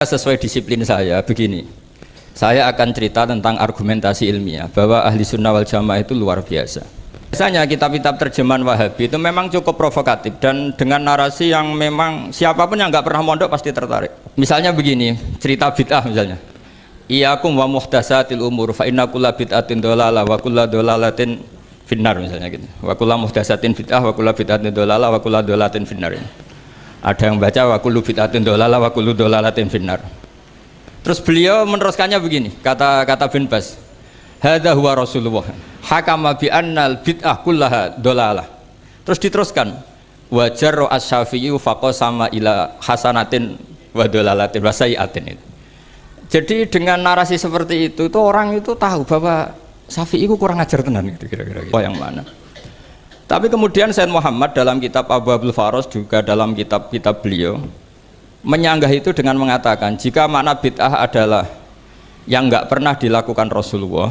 Sesuai disiplin saya begini, saya akan cerita tentang argumentasi ilmiah bahwa ahli sunnah wal jamaah itu luar biasa. Biasanya kitab-kitab terjemahan Wahabi itu memang cukup provokatif dan dengan narasi yang memang siapapun yang nggak pernah mondok pasti tertarik. Misalnya begini, cerita bid'ah misalnya, iyyakum wa muhdatsatil umur fa inna kulla bid'atin dhalalah wa kulla dhalalatin finnar, misalnya gitu. Wa kulla muhdatsatin bid'ah wa kulla bid'atin dhalalah wa kulla dhalalatin finnar. Ada yang baca wa kullu bid'atin dhalalah wa kullu dhalalatin finnar. Terus beliau meneruskannya begini, kata bin Bas, hadza huwa Rasulullah hakama bi annal bid'ah kullaha dhalalah. Terus diteruskan wa jarra asy-Syafi'i faqasama ila hasanatin wa dhalalatin wa sayyi'atin. Jadi dengan narasi seperti itu orang itu tahu bahwa Syafi'i itu kurang ajar tenan gitu kira-kira. Oh, yang mana? Tapi kemudian Sayyid Muhammad dalam kitab Abwaabul Faros juga dalam kitab-kitab beliau menyanggah itu dengan mengatakan jika makna bid'ah adalah yang nggak pernah dilakukan Rasulullah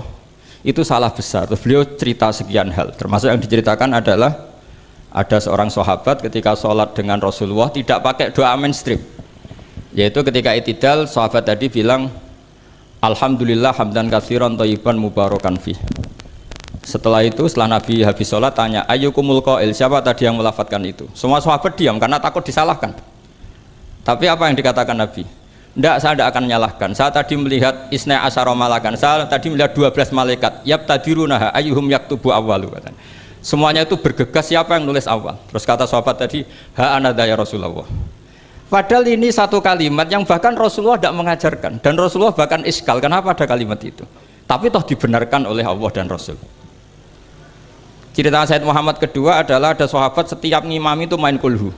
itu salah besar. Terus beliau cerita sekian hal, termasuk yang diceritakan adalah ada seorang sahabat ketika sholat dengan Rasulullah tidak pakai doa mainstream, yaitu ketika i'tidal sahabat tadi bilang alhamdulillah hamdan katsiran thayyiban mubarakan fih. Setelah itu, setelah Nabi habis sholat tanya, ayyukumul qail, siapa tadi yang melafatkan itu? Semua sahabat diam karena takut disalahkan. Tapi apa yang dikatakan Nabi? Tidak, saya tidak akan menyalahkan. Saya tadi melihat isna asyara malakan. Saya tadi melihat 12 malaikat. Yabtadirunaha ayyuhum yaktubu awwalu. Semuanya itu bergegas siapa yang nulis awal. Terus kata sahabat tadi, ha anada ya Rasulullah. Padahal ini satu kalimat yang bahkan Rasulullah tidak mengajarkan. Dan Rasulullah bahkan iskal, kenapa ada kalimat itu? Tapi toh dibenarkan oleh Allah dan Rasul. Cerita Sayyid Muhammad kedua adalah ada sahabat setiap ngimami itu main kulhu.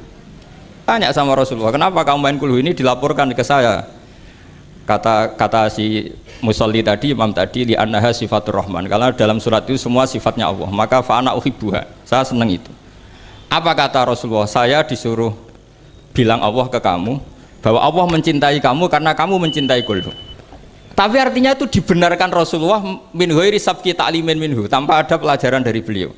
Tanya sama Rasulullah, kenapa kamu main kulhu? Ini dilaporkan ke saya. Kata si musolli tadi, imam tadi, li annaha sifatur rahman. Karena dalam surat itu semua sifatnya Allah. Maka fa'ana uhibbuha. Saya senang itu. Apa kata Rasulullah? Saya disuruh bilang Allah ke kamu bahwa Allah mencintai kamu karena kamu mencintai kulhu. Tapi artinya itu dibenarkan Rasulullah min ghairi sabqi ta'limin minhu, tanpa ada pelajaran dari beliau.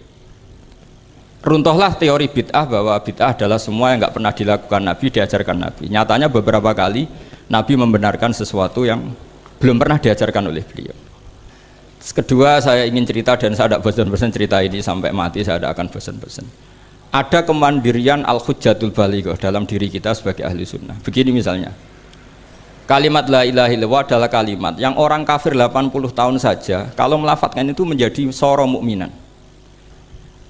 Runtuhlah teori bid'ah bahwa bid'ah adalah semua yang nggak pernah dilakukan Nabi, diajarkan Nabi. Nyatanya beberapa kali Nabi membenarkan sesuatu yang belum pernah diajarkan oleh beliau. Kedua, saya ingin cerita dan saya tidak bosan-bosan cerita ini sampai mati, saya tidak akan bosan-bosan. Ada kemandirian al-hujjatul balighah dalam diri kita sebagai ahli sunnah. Begini misalnya, kalimat la ilaha illallah adalah kalimat yang orang kafir 80 tahun saja kalau melafadzkan itu menjadi soro mukminan.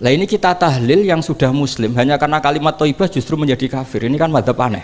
Lah ini kita tahlil yang sudah muslim hanya karena kalimat thayyibah justru menjadi kafir. Ini kan madzhab aneh.